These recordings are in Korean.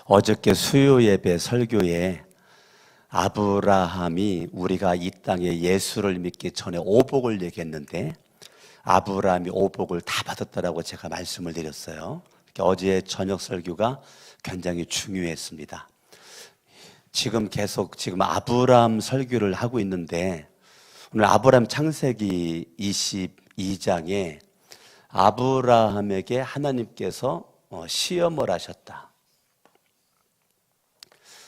어저께 수요 예배 설교에 아브라함이 우리가 이 땅에 예수를 믿기 전에 오복을 얘기했는데 아브라함이 오복을 다 받았다라고 제가 말씀을 드렸어요. 어제 저녁 설교가 굉장히 중요했습니다. 지금 아브라함 설교를 하고 있는데 오늘 아브라함 창세기 22장에 아브라함에게 하나님께서 시험을 하셨다.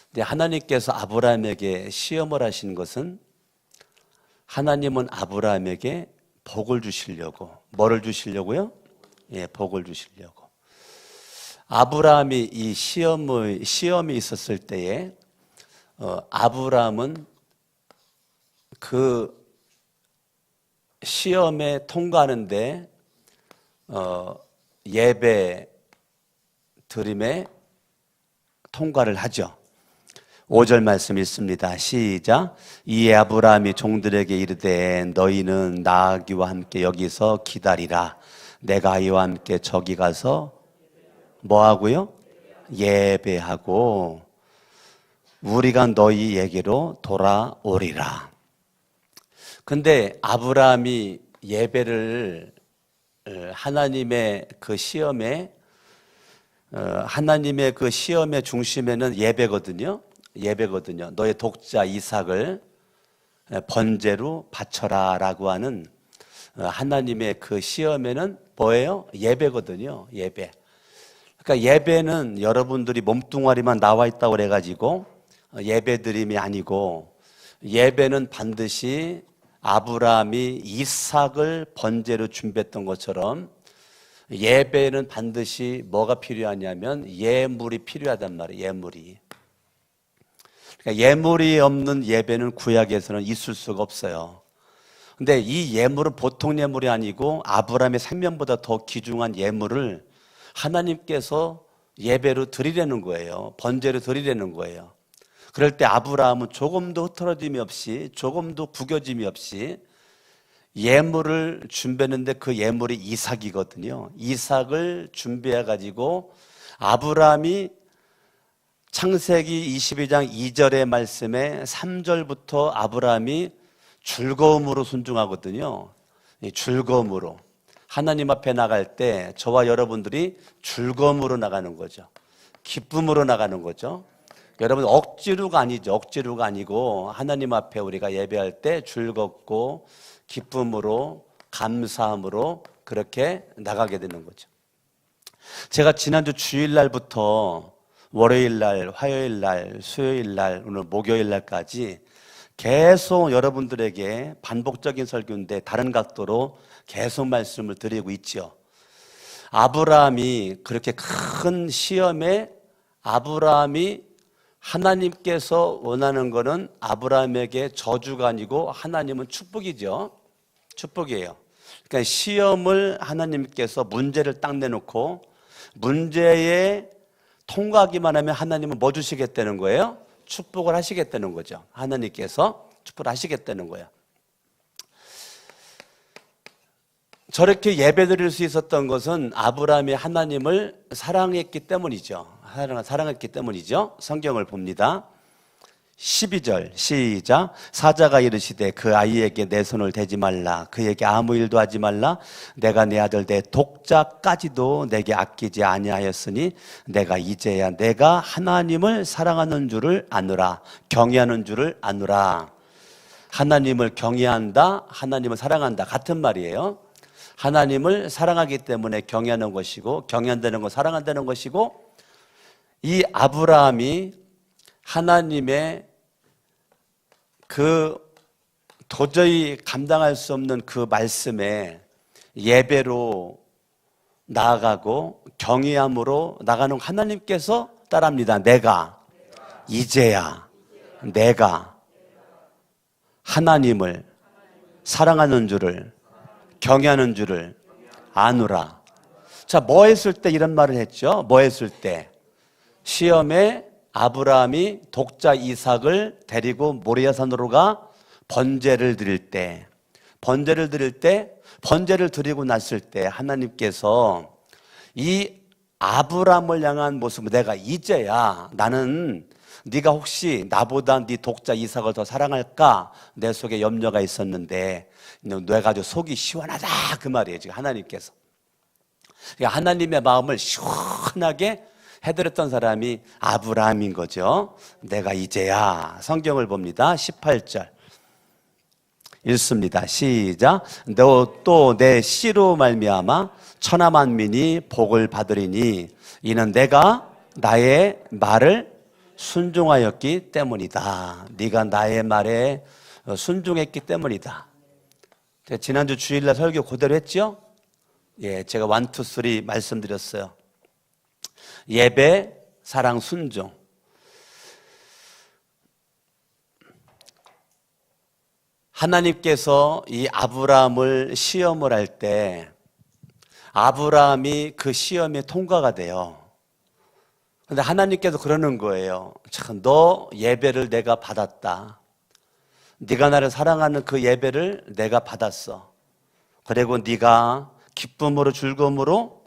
근데 하나님께서 아브라함에게 시험을 하신 것은 하나님은 아브라함에게 복을 주시려고, 뭐를 주시려고요? 예, 복을 주시려고. 아브라함이 이 시험이 있었을 때에 아브라함은 그 시험에 통과하는데 예배 드림에 통과를 하죠. 5절 말씀 있습니다. 시작. 이에 아브라함이 종들에게 이르되 너희는 나아기와 함께 여기서 기다리라. 내가 이와 함께 저기 가서 뭐하고요? 예배하고 우리가 너희에게로 돌아오리라. 근데 아브라함이 예배를 하나님의 그 시험의 중심에는 예배거든요. 너의 독자 이삭을 번제로 바쳐라 라고 하는 하나님의 그 시험에는 뭐예요? 예배거든요. 예배. 그러니까 예배는 여러분들이 몸뚱아리만 나와 있다고 그래가지고 예배 드림이 아니고 예배는 반드시 아브라함이 이삭을 번제로 준비했던 것처럼 예배는 반드시 뭐가 필요하냐면 예물이 필요하단 말이에요. 예물이. 그러니까 예물이 없는 예배는 구약에서는 있을 수가 없어요. 근데 이 예물은 보통 예물이 아니고 아브라함의 생명보다 더 귀중한 예물을 하나님께서 예배로 드리려는 거예요. 번제로 드리려는 거예요. 그럴 때 아브라함은 조금도 흐트러짐이 없이, 조금도 구겨짐이 없이 예물을 준비했는데 그 예물이 이삭이거든요. 이삭을 준비해가지고 아브라함이 창세기 22장 2절의 말씀에 3절부터 아브라함이 즐거움으로 순종하거든요. 즐거움으로. 하나님 앞에 나갈 때 저와 여러분들이 즐거움으로 나가는 거죠. 기쁨으로 나가는 거죠. 여러분 억지로가 아니죠. 억지로가 아니고 하나님 앞에 우리가 예배할 때 즐겁고 기쁨으로 감사함으로 그렇게 나가게 되는 거죠. 제가 지난주 주일날부터 월요일날, 화요일날, 수요일날, 오늘 목요일날까지 계속 여러분들에게 반복적인 설교인데 다른 각도로 계속 말씀을 드리고 있죠. 아브라함이 그렇게 큰 시험에 아브라함이 하나님께서 원하는 것은 아브라함에게 저주가 아니고 하나님은 축복이죠. 축복이에요. 그러니까 시험을 하나님께서 문제를 딱 내놓고 문제에 통과하기만 하면 하나님은 뭐 주시겠다는 거예요? 축복을 하시겠다는 거죠. 하나님께서 축복을 하시겠다는 거예요. 저렇게 예배드릴 수 있었던 것은 아브라함이 하나님을 사랑했기 때문이죠. 사랑했기 때문이죠. 성경을 봅니다. 12절 시작. 사자가 이르시되 그 아이에게 내 손을 대지 말라. 그에게 아무 일도 하지 말라. 내가 내 아들 내 독자까지도 내게 아끼지 아니하였으니 내가 이제야 내가 하나님을 사랑하는 줄을 아노라. 경외하는 줄을 아노라. 하나님을 경외한다, 하나님을 사랑한다 같은 말이에요. 하나님을 사랑하기 때문에 경외하는 것이고 경외한다는 건 사랑한다는 것이고 이 아브라함이 하나님의 그 도저히 감당할 수 없는 그 말씀에 예배로 나아가고 경외함으로 나가는 하나님께서 따라합니다. 이제야 내가 하나님을 사랑하는 줄을 경외하는 줄을 아노라. 자, 뭐 했을 때 이런 말을 했죠? 뭐 했을 때? 시험에 아브라함이 독자 이삭을 데리고 모리아산으로 가 번제를 드릴 때, 번제를 드리고 났을 때 하나님께서 이 아브라함을 향한 모습은 내가 이제야 나는 네가 혹시 나보다 네 독자 이삭을 더 사랑할까 내 속에 염려가 있었는데 내가 아주 속이 시원하다 그 말이에요. 지금 하나님께서. 그러니까 하나님의 마음을 시원하게 해드렸던 사람이 아브라함인 거죠. 내가 이제야. 성경을 봅니다. 18절 읽습니다. 시작. 너 또 내 씨로 말미암아 천하 만민이 복을 받으리니 이는 내가 나의 말을 순종하였기 때문이다. 네가 나의 말에 순종했기 때문이다. 지난주 주일날 설교 그대로 했죠? 예, 제가 1, 2, 3 말씀드렸어요. 예배, 사랑, 순종. 하나님께서 이 아브라함을 시험을 할 때 아브라함이 그 시험에 통과가 돼요. 그런데 하나님께서 그러는 거예요. 참, 너 예배를 내가 받았다. 네가 나를 사랑하는 그 예배를 내가 받았어. 그리고 네가 기쁨으로 즐거움으로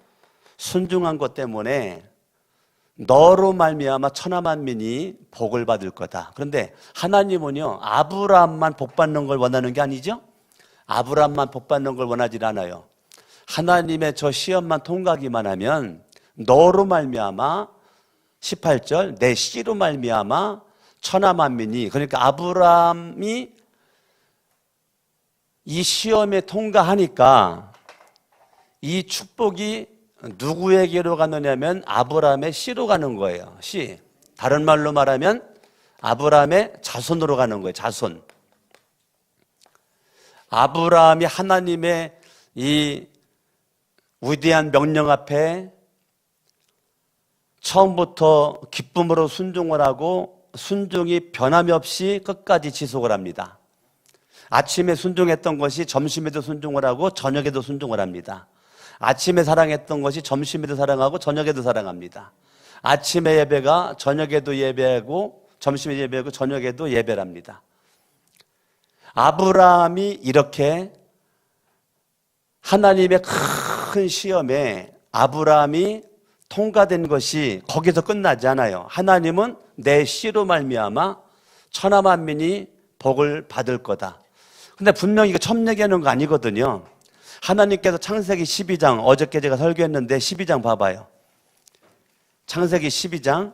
순종한 것 때문에 너로 말미암아 천하 만민이 복을 받을 거다. 그런데 하나님은요, 아브라함만 복 받는 걸 원하는 게 아니죠? 아브라함만 복 받는 걸 원하지 않아요. 하나님의 저 시험만 통과하기만 하면 너로 말미암아 18절 내 씨로 말미암아 천하 만민이, 그러니까 아브라함이 이 시험에 통과하니까 이 축복이 누구에게로 가느냐면 아브라함의 씨로 가는 거예요. 씨. 다른 말로 말하면 아브라함의 자손으로 가는 거예요. 자손. 아브라함이 하나님의 이 위대한 명령 앞에 처음부터 기쁨으로 순종을 하고 순종이 변함이 없이 끝까지 지속을 합니다. 아침에 순종했던 것이 점심에도 순종을 하고 저녁에도 순종을 합니다. 아침에 사랑했던 것이 점심에도 사랑하고 저녁에도 사랑합니다. 아침에 예배가 저녁에도 예배하고 점심에 예배하고 저녁에도 예배를 합니다. 아브라함이 이렇게 하나님의 큰 시험에 아브라함이 통과된 것이 거기서 끝나지 않아요. 하나님은 내 씨로 말미암아 천하 만민이 복을 받을 거다. 근데 분명히 이거 처음 얘기하는 거 아니거든요. 하나님께서 창세기 12장, 어저께 제가 설교했는데 12장 봐봐요. 창세기 12장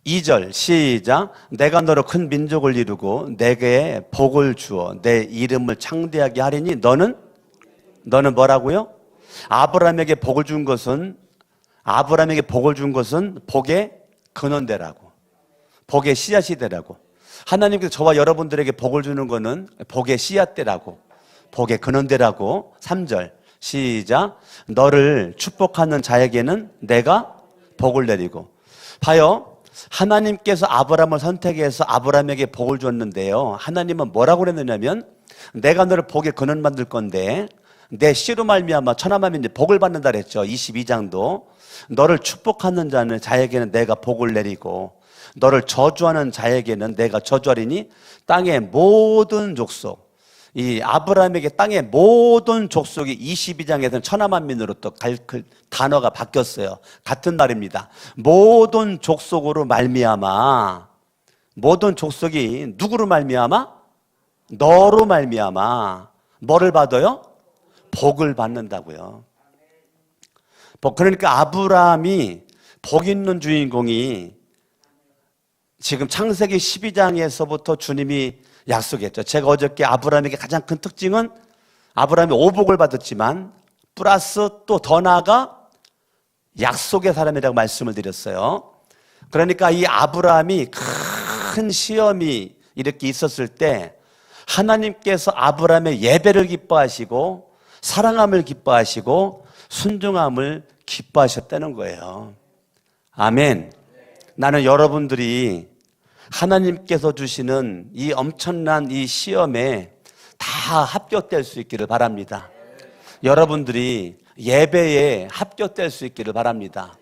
2절 시작. 내가 너로 큰 민족을 이루고 내게 복을 주어 내 이름을 창대하게 하리니 너는 뭐라고요? 아브라함에게 복을 준 것은 복의 근원되라고, 복의 씨앗이 되라고. 하나님께서 저와 여러분들에게 복을 주는 것은 복의 씨앗되라고, 복의 근원되라고. 3절 시작. 너를 축복하는 자에게는 내가 복을 내리고. 봐요. 하나님께서 아브라함을 선택해서 아브라함에게 복을 줬는데요, 하나님은 뭐라고 그랬느냐면 내가 너를 복의 근원 만들 건데 내 씨로 말미암아 천하 만민이 복을 받는다 그랬죠. 22장도 너를 축복하는 자에게는 내가 복을 내리고 너를 저주하는 자에게는 내가 저주하리니 땅의 모든 족속, 이 아브라함에게 땅의 모든 족속이 22장에서는 천하 만민으로 또 단어가 바뀌었어요. 같은 말입니다. 모든 족속으로 말미암아, 모든 족속이 누구로 말미암아? 너로 말미암아 뭐를 받아요? 복을 받는다고요. 그러니까 아브라함이 복 있는 주인공이 지금 창세기 12장에서부터 주님이 약속했죠. 제가 어저께 아브라함에게 가장 큰 특징은 아브라함이 오복을 받았지만 플러스 또 더 나아가 약속의 사람이라고 말씀을 드렸어요. 그러니까 이 아브라함이 큰 시험이 이렇게 있었을 때 하나님께서 아브라함의 예배를 기뻐하시고 사랑함을 기뻐하시고 순종함을 기뻐하셨다는 거예요. 아멘. 나는 여러분들이 하나님께서 주시는 이 엄청난 이 시험에 다 합격될 수 있기를 바랍니다. 여러분들이 예배에 합격될 수 있기를 바랍니다.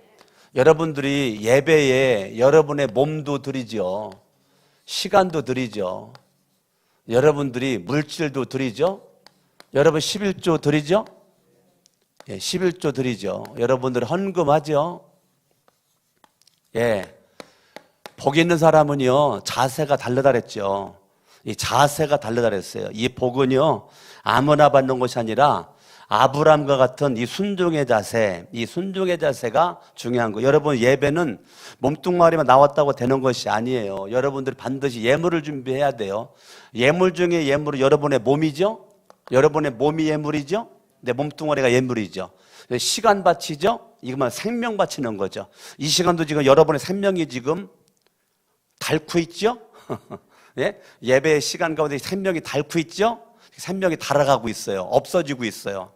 여러분들이 예배에 여러분의 몸도 드리죠. 시간도 드리죠. 여러분들이 물질도 드리죠. 여러분 11조 드리죠. 예, 11조 드리죠. 여러분들 헌금하죠. 예, 복 있는 사람은요 자세가 다르다 그랬죠. 이 자세가 다르다 그랬어요. 이 복은요 아무나 받는 것이 아니라 아브람과 같은 이 순종의 자세, 이 순종의 자세가 중요한 거예요. 여러분 예배는 몸뚱아리만 나왔다고 되는 것이 아니에요. 여러분들이 반드시 예물을 준비해야 돼요. 예물 중에 예물은 여러분의 몸이죠. 여러분의 몸이 예물이죠. 내 몸뚱아리가 예물이죠. 시간 바치죠. 이거만 생명 바치는 거죠. 이 시간도 지금 여러분의 생명이 지금 닳고 있죠. 예? 예배의 시간 가운데 생명이 닳고 있죠. 생명이 달아가고 있어요. 없어지고 있어요.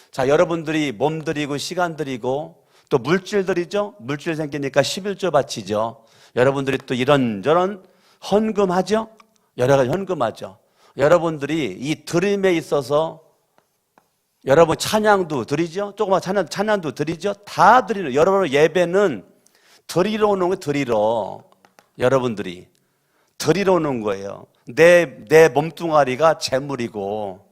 자, 여러분들이 몸 드리고 시간 드리고 또 물질 드리죠. 물질 생기니까 11조 바치죠. 여러분들이 또 이런저런 헌금하죠. 여러 가지 헌금하죠. 여러분들이 이 드림에 있어서 여러분 찬양도 드리죠. 조그만 찬양도 드리죠. 다 드리는, 여러분 예배는 드리러 오는 거예요. 드리러. 여러분들이 드리러 오는 거예요. 내 몸뚱아리가 재물이고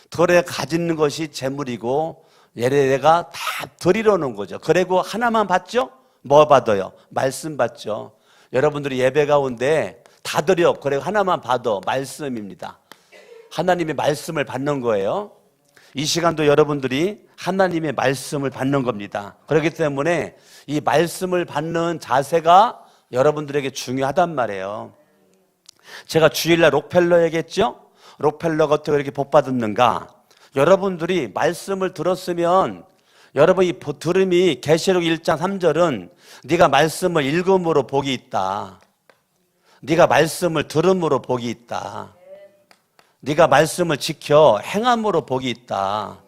덜에 가지는 것이 재물이고 얘네가 다 드리러 오는 거죠. 그리고 하나만 받죠? 뭐 받아요? 말씀 받죠. 여러분들이 예배 가운데 다 드려. 그리고 하나만 받아. 말씀입니다. 하나님의 말씀을 받는 거예요. 이 시간도 여러분들이 하나님의 말씀을 받는 겁니다. 그렇기 때문에 이 말씀을 받는 자세가 여러분들에게 중요하단 말이에요. 제가 주일날 록펠러 얘기했죠? 록펠러가 어떻게 이렇게 복 받았는가? 여러분들이 말씀을 들었으면 여러분 이 들음이 계시록 1장 3절은 네가 말씀을 읽음으로 복이 있다. 네가 말씀을 들음으로 복이 있다. 네가 말씀을 지켜 행함으로 복이 있다.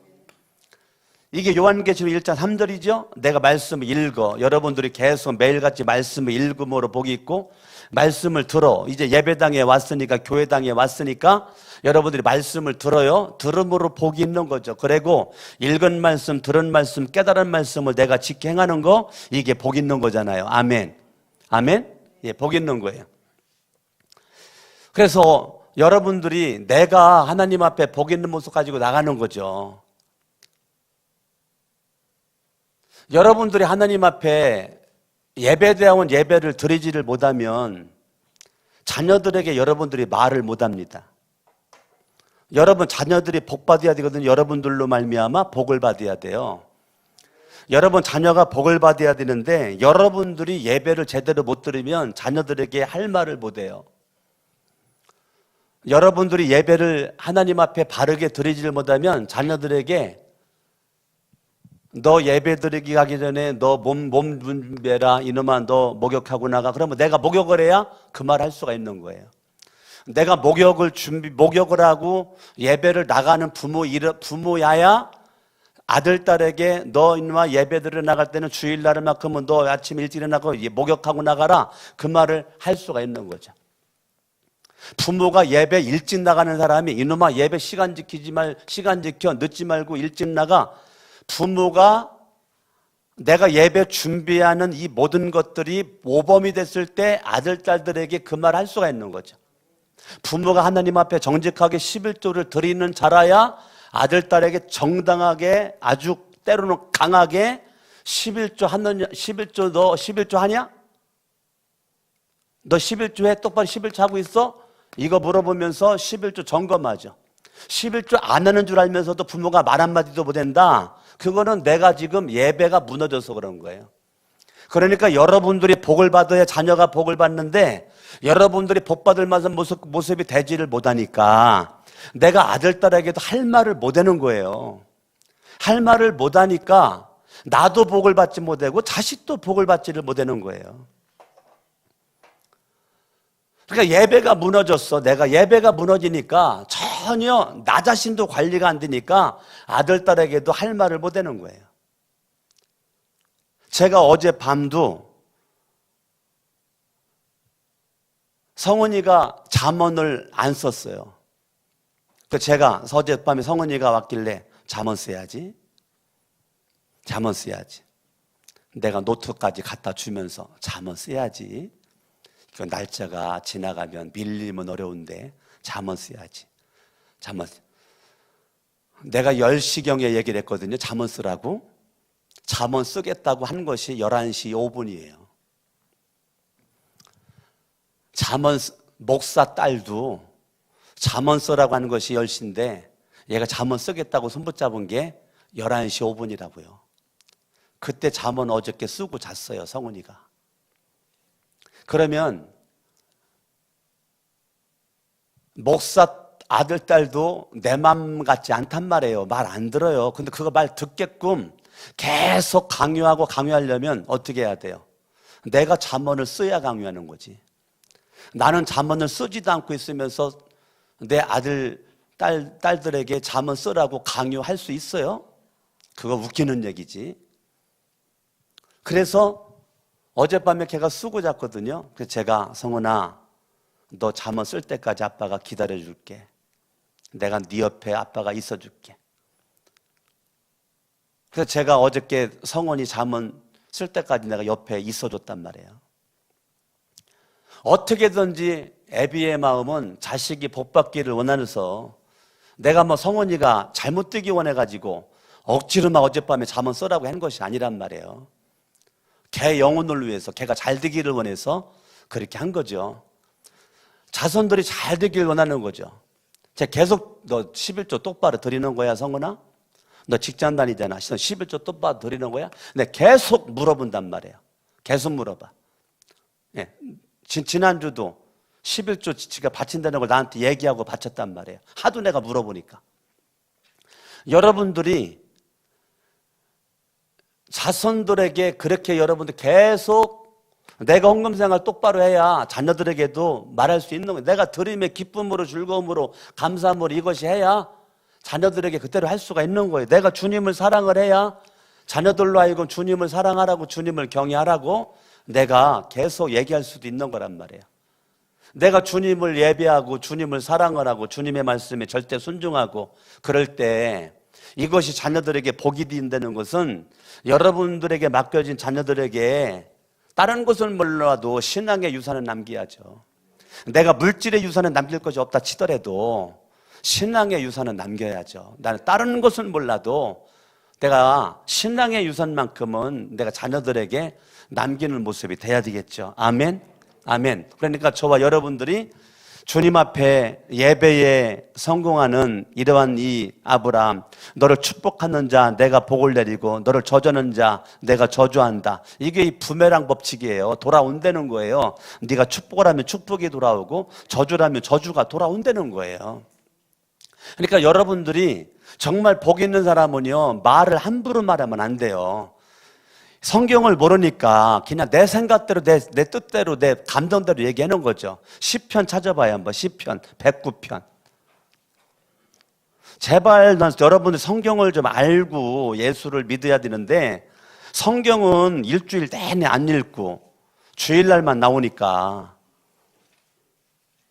이게 요한계시록 1장 3절이죠. 내가 말씀을 읽어. 여러분들이 계속 매일같이 말씀을 읽음으로 복이 있고 말씀을 들어. 이제 예배당에 왔으니까 교회당에 왔으니까 여러분들이 말씀을 들어요. 들음으로 복이 있는 거죠. 그리고 읽은 말씀, 들은 말씀, 깨달은 말씀을 내가 지켜 행하는 거, 이게 복 있는 거잖아요. 아멘. 아멘. 예, 복 있는 거예요. 그래서 여러분들이 내가 하나님 앞에 복 있는 모습 가지고 나가는 거죠. 여러분들이 하나님 앞에 예배대원 예배를 드리지를 못하면 자녀들에게 여러분들이 말을 못합니다. 여러분 자녀들이 복 받아야 되거든요. 여러분들로 말미암아 복을 받아야 돼요. 여러분 자녀가 복을 받아야 되는데 여러분들이 예배를 제대로 못 드리면 자녀들에게 할 말을 못해요. 여러분들이 예배를 하나님 앞에 바르게 드리지를 못하면 자녀들에게 너 예배 드리기 가기 전에 너 몸 준비해라. 이놈아 너 목욕하고 나가. 그러면 내가 목욕을 해야 그 말 할 수가 있는 거예요. 내가 목욕을 하고 예배를 나가는 부모야야 아들, 딸에게 너 이놈아 예배 드려 나갈 때는 주일날만큼은 너 아침 일찍 일어나고 목욕하고 나가라. 그 말을 할 수가 있는 거죠. 부모가 예배 일찍 나가는 사람이 이놈아 예배 시간 지켜 늦지 말고 일찍 나가. 부모가 내가 예배 준비하는 이 모든 것들이 모범이 됐을 때 아들, 딸들에게 그 말 할 수가 있는 거죠. 부모가 하나님 앞에 정직하게 11조를 드리는 자라야 아들, 딸에게 정당하게 아주 때로는 강하게 11조 하느냐, 11조 너 11조 하냐? 너 11조 해? 똑바로 11조 하고 있어? 이거 물어보면서 11조 점검하죠. 11조 안 하는 줄 알면서도 부모가 말 한마디도 못한다. 그거는 내가 지금 예배가 무너져서 그런 거예요. 그러니까 여러분들이 복을 받아야 자녀가 복을 받는데 여러분들이 복 받을 만한 모습이 되지를 못하니까 내가 아들, 딸에게도 할 말을 못하는 거예요. 할 말을 못하니까 나도 복을 받지 못하고 자식도 복을 받지를 못하는 거예요. 그러니까 예배가 무너졌어. 내가 예배가 무너지니까 전혀 나 자신도 관리가 안 되니까 아들, 딸에게도 할 말을 못하는 거예요. 제가 어제 밤도 성은이가 잠언을 안 썼어요. 제가 어젯밤에 성은이가 왔길래 잠언 써야지. 잠언 써야지. 내가 노트까지 갖다 주면서 잠언 써야지. 그 날짜가 지나가면 밀리면 어려운데 잠언 써야지. 잠언. 내가 10시경에 얘기를 했거든요. 잠언 쓰라고. 잠언 쓰겠다고 한 것이 11시 5분이에요. 잠언 목사 딸도 잠언 쓰라고 하는 것이 10시인데 얘가 잠언 쓰겠다고 손 붙잡은 게 11시 5분이라고요. 그때 잠언 어저께 쓰고 잤어요, 성훈이가. 그러면 목사 아들, 딸도 내 맘 같지 않단 말이에요. 말 안 들어요. 근데 그거 말 듣게끔 계속 강요하고 강요하려면 어떻게 해야 돼요? 내가 잠언을 써야 강요하는 거지. 나는 잠언을 쓰지도 않고 있으면서 내 아들, 딸들에게 잠언 쓰라고 강요할 수 있어요? 그거 웃기는 얘기지. 그래서 어젯밤에 걔가 쓰고 잤거든요. 그래서 제가 성훈아, 너 잠언 쓸 때까지 아빠가 기다려줄게. 내가 네 옆에 아빠가 있어줄게. 그래서 제가 어저께 성훈이 잠언 쓸 때까지 내가 옆에 있어줬단 말이에요. 어떻게든지 애비의 마음은 자식이 복받기를 원하면서 내가 뭐 성훈이가 잘못 되기 원해가지고 억지로 막 어젯밤에 잠언 쓰라고 한 것이 아니란 말이에요. 걔 영혼을 위해서, 걔가 잘 되기를 원해서 그렇게 한 거죠. 자손들이 잘 되기를 원하는 거죠. 제가 계속 너 11조 똑바로 드리는 거야, 성훈아? 너 직장 다니잖아. 11조 똑바로 드리는 거야? 근데 계속 물어본단 말이에요. 계속 물어봐. 예. 지난주도 11조 지가 바친다는 걸 나한테 얘기하고 바쳤단 말이에요. 하도 내가 물어보니까. 여러분들이 자손들에게 그렇게 여러분들 계속 내가 헌금생활 똑바로 해야 자녀들에게도 말할 수 있는 거예요. 내가 드림의 기쁨으로 즐거움으로 감사함으로 이것이 해야 자녀들에게 그대로 할 수가 있는 거예요. 내가 주님을 사랑을 해야 자녀들로 하여금 주님을 사랑하라고 주님을 경외하라고 내가 계속 얘기할 수도 있는 거란 말이에요. 내가 주님을 예배하고 주님을 사랑을 하고 주님의 말씀에 절대 순종하고 그럴 때 이것이 자녀들에게 복이 된다는 것은 여러분들에게 맡겨진 자녀들에게 다른 것은 몰라도 신앙의 유산을 남겨야죠. 내가 물질의 유산을 남길 것이 없다 치더라도 신앙의 유산은 남겨야죠. 나는 다른 것은 몰라도 내가 신앙의 유산만큼은 내가 자녀들에게 남기는 모습이 돼야 되겠죠. 아멘. 아멘. 그러니까 저와 여러분들이 주님 앞에 예배에 성공하는 이러한 이 아브라함, 너를 축복하는 자 내가 복을 내리고 너를 저주하는 자 내가 저주한다. 이게 이 부메랑 법칙이에요. 돌아온다는 거예요. 네가 축복을 하면 축복이 돌아오고 저주를 하면 저주가 돌아온다는 거예요. 그러니까 여러분들이 정말 복 있는 사람은요, 말을 함부로 말하면 안 돼요. 성경을 모르니까 그냥 내 생각대로 내 뜻대로 내 감정대로 얘기하는 거죠. 시편 찾아봐요. 한번 시편 109편. 제발 여러분들 성경을 좀 알고 예수를 믿어야 되는데 성경은 일주일 내내 안 읽고 주일날만 나오니까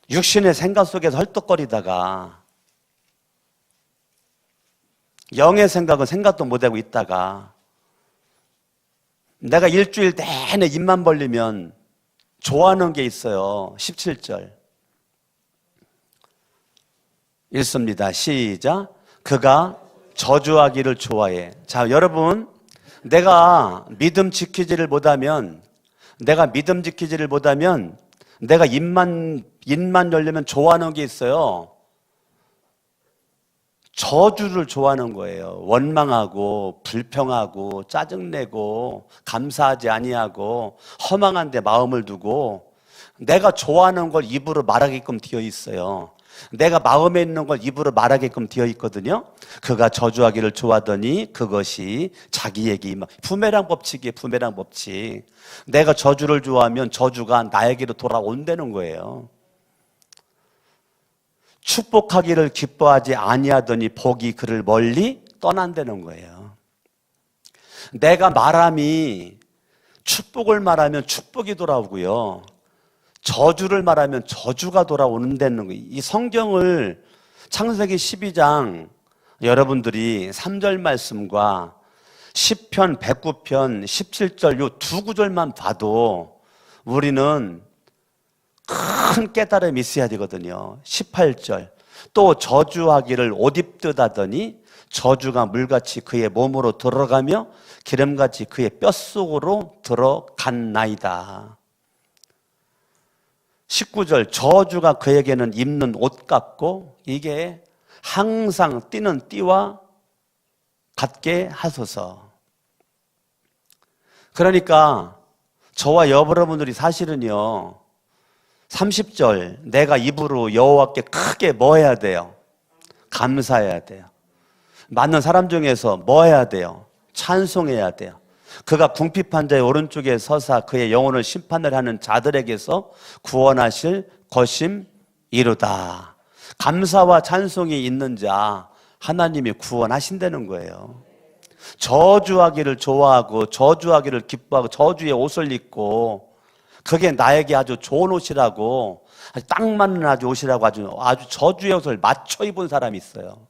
육신의 생각 속에서 헐떡거리다가 영의 생각은 생각도 못하고 있다가 내가 일주일 내내 입만 벌리면 좋아하는 게 있어요. 17절 읽습니다. 시작. 그가 저주하기를 좋아해. 자, 여러분, 내가 믿음 지키지를 못하면 내가 입만 열리면 좋아하는 게 있어요. 저주를 좋아하는 거예요. 원망하고 불평하고 짜증내고 감사하지 아니하고 허망한 데 마음을 두고 내가 좋아하는 걸 입으로 말하게끔 되어 있어요. 내가 마음에 있는 걸 입으로 말하게끔 되어 있거든요. 그가 저주하기를 좋아하더니 그것이 자기에게 부메랑 법칙이에요. 부메랑 법칙. 내가 저주를 좋아하면 저주가 나에게로 돌아온다는 거예요. 축복하기를 기뻐하지 아니하더니 복이 그를 멀리 떠난다는 거예요. 내가 말함이 축복을 말하면 축복이 돌아오고요, 저주를 말하면 저주가 돌아오는다는 거예요. 이 성경을 창세기 12장 여러분들이 3절 말씀과 시편 109편 17절 요 두 구절만 봐도 우리는 큰 깨달음이 있어야 되거든요. 18절 또 저주하기를 옷 입듯 하더니 저주가 물같이 그의 몸으로 들어가며 기름같이 그의 뼛속으로 들어갔나이다. 19절 저주가 그에게는 입는 옷 같고 이게 항상 띠는 띠와 같게 하소서. 그러니까 저와 여러분들이 사실은요 30절 내가 입으로 여호와께 크게 뭐 해야 돼요? 감사해야 돼요. 많은 사람 중에서 뭐 해야 돼요? 찬송해야 돼요. 그가 궁핍한 자의 오른쪽에 서사 그의 영혼을 심판을 하는 자들에게서 구원하실 것임이로다. 감사와 찬송이 있는 자 하나님이 구원하신다는 거예요. 저주하기를 좋아하고 저주하기를 기뻐하고 저주의 옷을 입고 그게 나에게 아주 좋은 옷이라고 딱 맞는 아주 옷이라고 아주 저주의 옷을 맞춰 입은 사람이 있어요.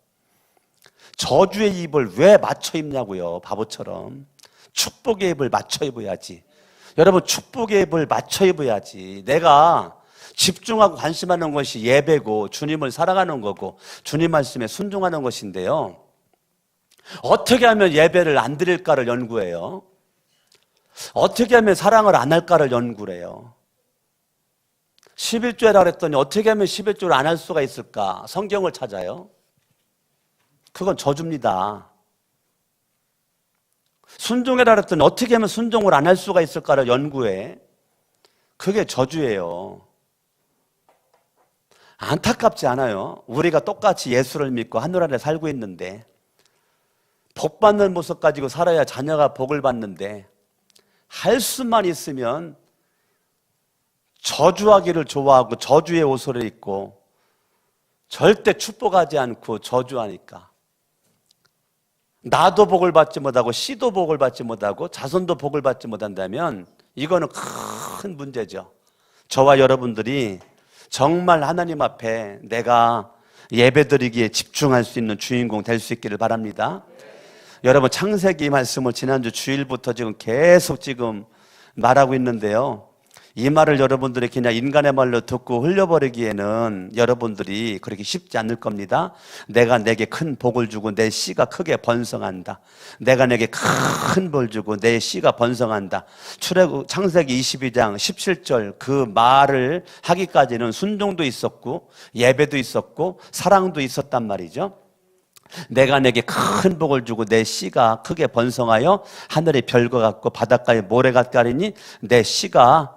저주의 입을 왜 맞춰 입냐고요. 바보처럼. 축복의 입을 맞춰 입어야지. 여러분 축복의 입을 맞춰 입어야지. 내가 집중하고 관심하는 것이 예배고 주님을 사랑하는 거고 주님 말씀에 순종하는 것인데요. 어떻게 하면 예배를 안 드릴까를 연구해요. 어떻게 하면 사랑을 안 할까를 연구를 해요. 11조라 그랬더니 어떻게 하면 11조를 안 할 수가 있을까? 성경을 찾아요. 그건 저주입니다. 순종해라 그랬더니 어떻게 하면 순종을 안 할 수가 있을까를 연구해. 그게 저주예요. 안타깝지 않아요? 우리가 똑같이 예수를 믿고 하늘 아래 살고 있는데 복 받는 모습 가지고 살아야 자녀가 복을 받는데 할 수만 있으면 저주하기를 좋아하고 저주의 옷을 입고 절대 축복하지 않고 저주하니까 나도 복을 받지 못하고 씨도 복을 받지 못하고 자손도 복을 받지 못한다면 이거는 큰 문제죠. 저와 여러분들이 정말 하나님 앞에 내가 예배드리기에 집중할 수 있는 주인공 될 수 있기를 바랍니다. 여러분 창세기 말씀을 지난주 주일부터 지금 계속 말하고 있는데요. 이 말을 여러분들이 그냥 인간의 말로 듣고 흘려버리기에는 여러분들이 그렇게 쉽지 않을 겁니다. 내가 내게 큰 복을 주고 내 씨가 크게 번성한다. 내가 내게 큰 복 주고 내 씨가 번성한다. 창세기 22장 17절 그 말을 하기까지는 순종도 있었고 예배도 있었고 사랑도 있었단 말이죠. 내가 내게 큰 복을 주고 내 씨가 크게 번성하여 하늘의 별과 같고 바닷가의 모래 같가리니 내 씨가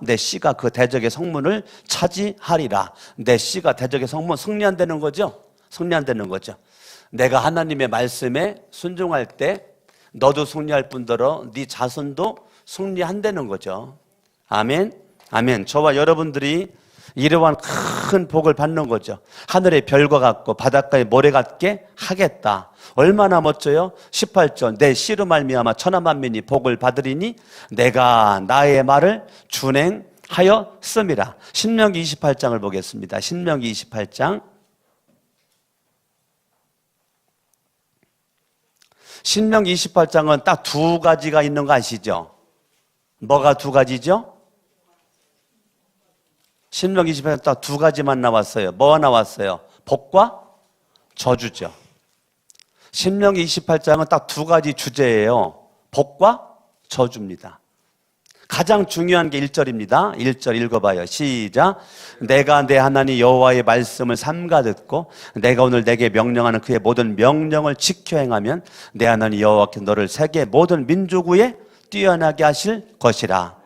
그 대적의 성문을 차지하리라. 내 씨가 대적의 성문 승리한다는 거죠. 승리한다는 거죠. 내가 하나님의 말씀에 순종할 때 너도 승리할 뿐더러 네 자손도 승리한다는 거죠. 아멘. 아멘. 저와 여러분들이 이러한 큰 복을 받는 거죠. 하늘의 별과 같고 바닷가의 모래 같게 하겠다. 얼마나 멋져요? 18절 내 씨로 말미암아 천하 만민이 복을 받으리니 내가 나의 말을 준행하였음이라. 신명기 28장을 보겠습니다. 신명기 28장. 신명기 28장은 딱 두 가지가 있는 거 아시죠? 뭐가 두 가지죠? 신명기 28장 딱 두 가지만 나왔어요. 뭐가 나왔어요? 복과 저주죠. 신명기 28장은 딱 두 가지 주제예요. 복과 저주입니다. 가장 중요한 게 1절입니다. 1절 읽어봐요. 시작. 내가 내 하나님 여호와의 말씀을 삼가 듣고 내가 오늘 내게 명령하는 그의 모든 명령을 지켜 행하면 내 하나님 여호와께 너를 세계 모든 민족 위에 뛰어나게 하실 것이라.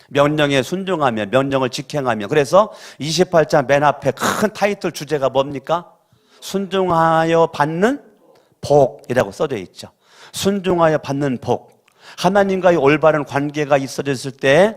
명령에 순종하며 명령을 지켜행하며. 그래서 28장 맨 앞에 큰 타이틀 주제가 뭡니까? 순종하여 받는 복이라고 써져 있죠. 순종하여 받는 복. 하나님과의 올바른 관계가 있어졌을 때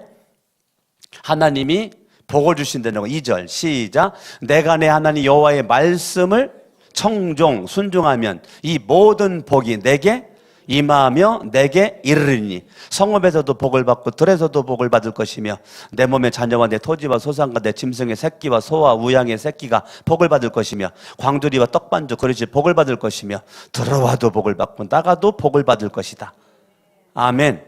하나님이 복을 주신다는 거. 2절 시작. 내가 내 하나님 여호와의 말씀을 청종 순종하면 이 모든 복이 내게 임하며 내게 이르리니 성읍에서도 복을 받고 들에서도 복을 받을 것이며 내 몸의 자녀와 내 토지와 소산과 내 짐승의 새끼와 소와 우양의 새끼가 복을 받을 것이며 광두리와 떡반죽 그릇이 복을 받을 것이며 들어와도 복을 받고 나가도 복을 받을 것이다. 아멘.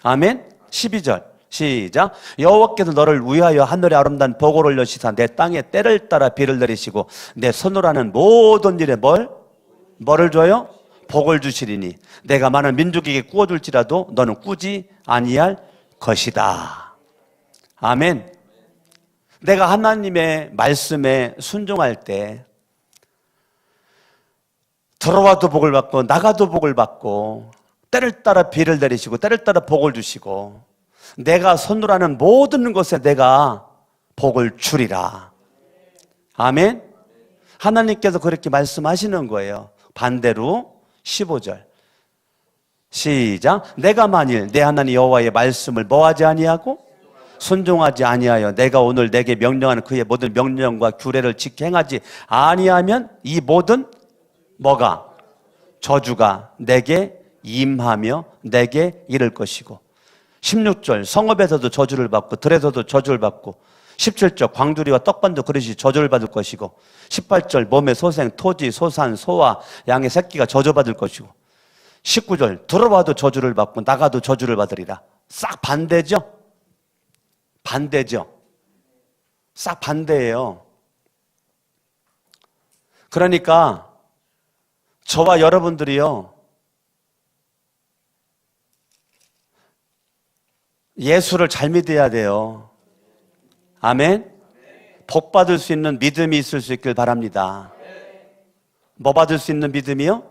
아멘. 12절 시작. 여호와께서 너를 위하여 하늘에 아름다운 복을 올려시사 내 땅에 때를 따라 비를 내리시고 내 손으로 하는 모든 일에 뭐를 줘요? 복을 주시리니 내가 많은 민족에게 꾸어줄지라도 너는 꾸지 아니할 것이다. 아멘. 내가 하나님의 말씀에 순종할 때 들어와도 복을 받고 나가도 복을 받고 때를 따라 비를 내리시고 때를 따라 복을 주시고 내가 손으로 하는 모든 것에 내가 복을 주리라. 아멘. 하나님께서 그렇게 말씀하시는 거예요. 반대로 15절 시작. 내가 만일 내 하나님 여호와의 말씀을 뭐하지 아니하고 순종하지 아니하여 내가 오늘 내게 명령하는 그의 모든 명령과 규례를 지켜 행하지 아니하면 이 모든 뭐가? 저주가 내게 임하며 내게 이를 것이고 16절 성읍에서도 저주를 받고 들에서도 저주를 받고 17절 광주리와 떡반도 그릇이 저주를 받을 것이고 18절 몸의 소생, 토지, 소산, 소와 양의 새끼가 저주받을 것이고 19절 들어와도 저주를 받고 나가도 저주를 받으리라. 싹 반대죠? 반대죠? 싹 반대예요. 그러니까 저와 여러분들이요 예수를 잘 믿어야 돼요. 아멘. 복 받을 수 있는 믿음이 있을 수 있길 바랍니다. 뭐 받을 수 있는 믿음이요?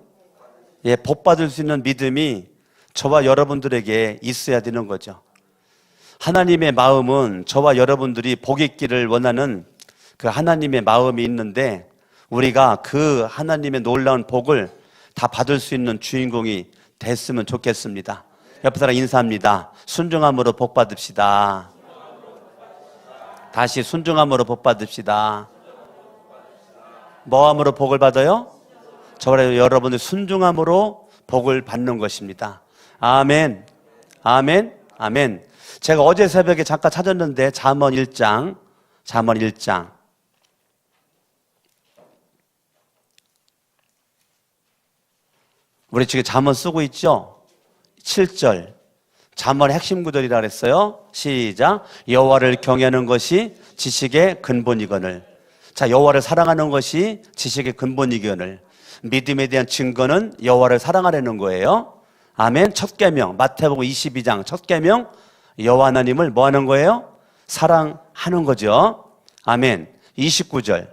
예, 복 받을 수 있는 믿음이 저와 여러분들에게 있어야 되는 거죠. 하나님의 마음은 저와 여러분들이 복 있기를 원하는 그 하나님의 마음이 있는데 우리가 그 하나님의 놀라운 복을 다 받을 수 있는 주인공이 됐으면 좋겠습니다. 옆에 사람 인사합니다. 순종함으로 복 받읍시다. 다시 순종함으로 복 받읍시다. 뭐함으로 복을 받아요? 저와 여러분들 순종함으로 복을 받는 것입니다. 아멘. 아멘. 아멘. 제가 어제 새벽에 잠깐 찾았는데 잠언 1장 우리 지금 잠언 쓰고 있죠? 7절 잠언의 핵심 구절이라 그랬어요. 시작. 여호와를 경외하는 것이 지식의 근본이거늘. 자, 여호와를 사랑하는 것이 지식의 근본이거늘. 믿음에 대한 증거는 여호와를 사랑하라는 거예요. 아멘. 첫 계명 마태복음 22장 첫 계명 여호와 하나님을 뭐 하는 거예요? 사랑하는 거죠. 아멘. 29절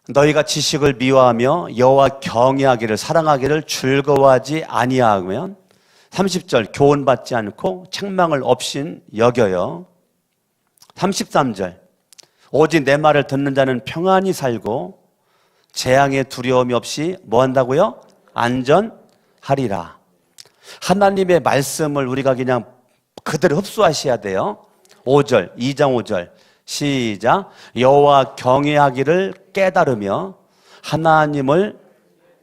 너희가 지식을 미워하며 여호와 경외하기를 사랑하기를 즐거워하지 아니하면 30절 교훈받지 않고 책망을 없인 여겨요. 33절 오직 내 말을 듣는 자는 평안히 살고 재앙의 두려움이 없이 뭐 한다고요? 안전하리라. 하나님의 말씀을 우리가 그냥 그대로 흡수하셔야 돼요. 5절 2장 5절 시작. 여호와 경외하기를 깨달으며 하나님을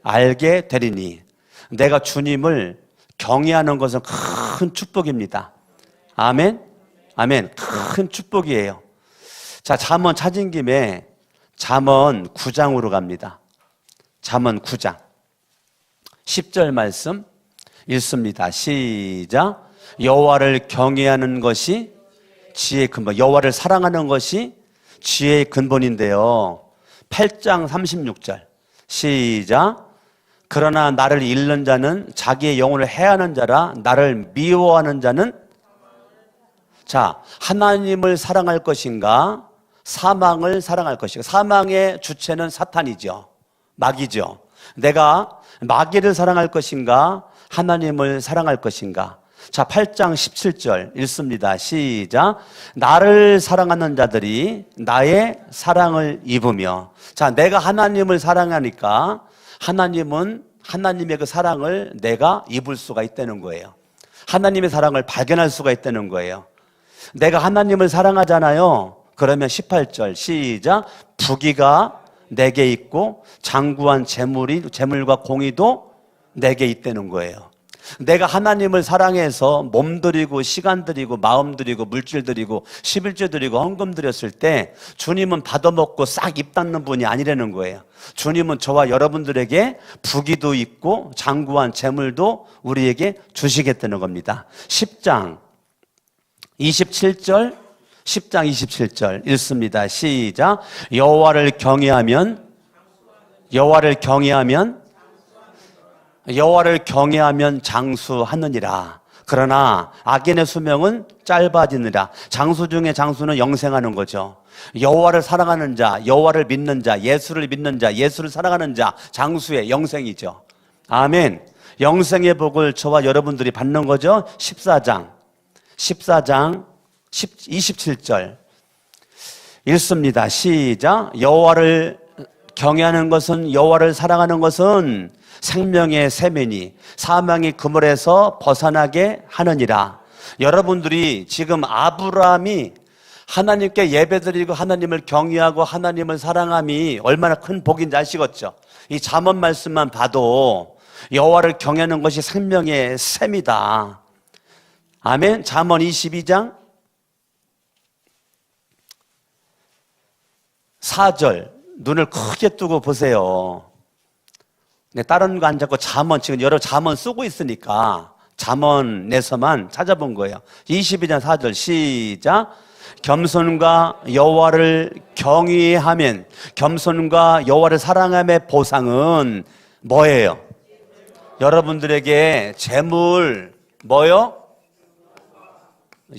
알게 되리니. 내가 주님을 경외하는 것은 큰 축복입니다. 아멘. 아멘. 큰 축복이에요. 자, 잠언 찾은 김에 잠언 9장으로 갑니다. 잠언 9장 10절 말씀 읽습니다. 시작. 여호와를 경외하는 것이 지혜의 근본, 여호와를 사랑하는 것이 지혜의 근본인데요. 8장 36절 시작. 그러나 나를 잃는 자는 자기의 영혼을 해하는 자라. 나를 미워하는 자는 자, 하나님을 사랑할 것인가 사망을 사랑할 것인가. 사망의 주체는 사탄이죠. 마귀죠. 내가 마귀를 사랑할 것인가 하나님을 사랑할 것인가. 자, 8장 17절 읽습니다. 시작. 나를 사랑하는 자들이 나의 사랑을 입으며. 자, 내가 하나님을 사랑하니까 하나님은 하나님의 그 사랑을 내가 입을 수가 있다는 거예요. 하나님의 사랑을 발견할 수가 있다는 거예요. 내가 하나님을 사랑하잖아요. 그러면 18절 시작. 부귀가 내게 있고 장구한 재물과 공의도 내게 있다는 거예요. 내가 하나님을 사랑해서 몸 드리고 시간 드리고 마음 드리고 물질 드리고 11조 드리고 헌금 드렸을 때 주님은 받아먹고 싹 입 닫는 분이 아니라는 거예요. 주님은 저와 여러분들에게 부귀도 있고 장구한 재물도 우리에게 주시겠다는 겁니다. 10장 27절, 10장 27절 읽습니다. 시작. 여호와를 경외하면 장수하느니라. 그러나 악인의 수명은 짧아지느라. 장수 중에 장수는 영생하는 거죠. 여호와를 사랑하는 자, 여호와를 믿는 자, 예수를 믿는 자, 예수를 사랑하는 자, 장수의 영생이죠. 아멘. 영생의 복을 저와 여러분들이 받는 거죠. 14장 27절 읽습니다. 시작. 여호와를 경외하는 것은, 여호와를 사랑하는 것은 생명의 샘이니 사망의 그물에서 벗어나게 하느니라. 여러분들이 지금 아브라함이 하나님께 예배드리고 하나님을 경외하고 하나님을 사랑함이 얼마나 큰 복인지 아시겠죠? 이 잠언 말씀만 봐도 여호와를 경외하는 것이 생명의 샘이다. 아멘. 잠언 22장 4절 눈을 크게 뜨고 보세요. 다른 거 안 잡고 잠언, 지금 여러 잠언 쓰고 있으니까 잠언에서만 찾아본 거예요. 22장 4절 시작. 겸손과 여호와를 경외하면, 겸손과 여호와를 사랑함의 보상은 뭐예요? 여러분들에게 재물, 뭐요?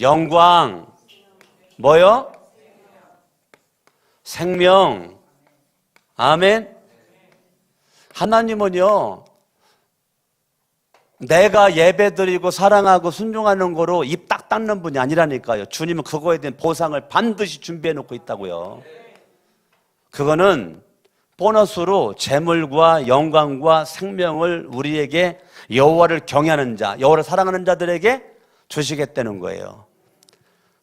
영광, 뭐요? 생명. 아멘. 하나님은요, 내가 예배드리고 사랑하고 순종하는 거로 입 딱 닫는 분이 아니라니까요. 주님은 그거에 대한 보상을 반드시 준비해 놓고 있다고요. 그거는 보너스로 재물과 영광과 생명을 우리에게, 여호와를 경외하는 자, 여호와를 사랑하는 자들에게 주시겠다는 거예요.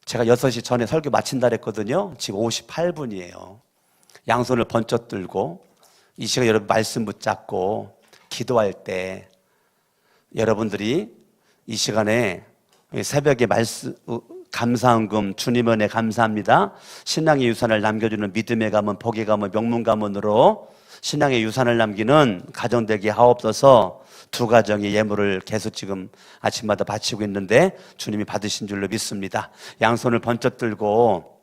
제가 6시 전에 설교 마친다 그랬거든요. 지금 58분이에요. 양손을 번쩍 들고 이 시간에 여러분 말씀 붙잡고 기도할 때, 여러분들이 이 시간에 새벽에 말씀, 감사헌금, 주님 은혜 감사합니다. 신앙의 유산을 남겨주는 믿음의 가문, 복의 가문, 명문 가문으로 신앙의 유산을 남기는 가정 되게 하옵소서. 두 가정의 예물을 계속 지금 아침마다 바치고 있는데 주님이 받으신 줄로 믿습니다. 양손을 번쩍 들고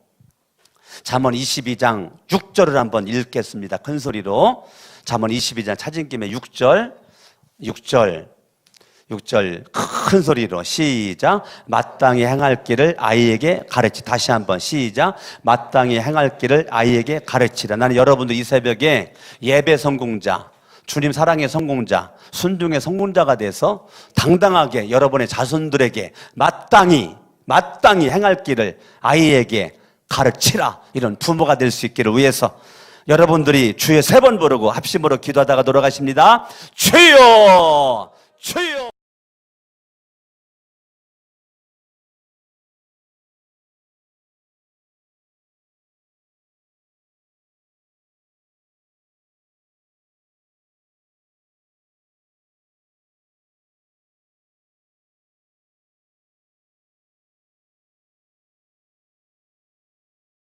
잠언 22장 6절을 한번 읽겠습니다. 큰 소리로. 잠언 22장 찾은 김에 6절 큰 소리로 시작. 마땅히 행할 길을 아이에게 가르치. 다시 한번 시작. 마땅히 행할 길을 아이에게 가르치라. 나는 여러분들 이 새벽에 예배 성공자, 주님 사랑의 성공자, 순종의 성공자가 돼서 당당하게 여러분의 자손들에게 마땅히 행할 길을 아이에게 가르치라. 이런 부모가 될 수 있기를 위해서 여러분들이 주의 3번 부르고 합심으로 기도하다가 돌아가십니다. 주여, 주여.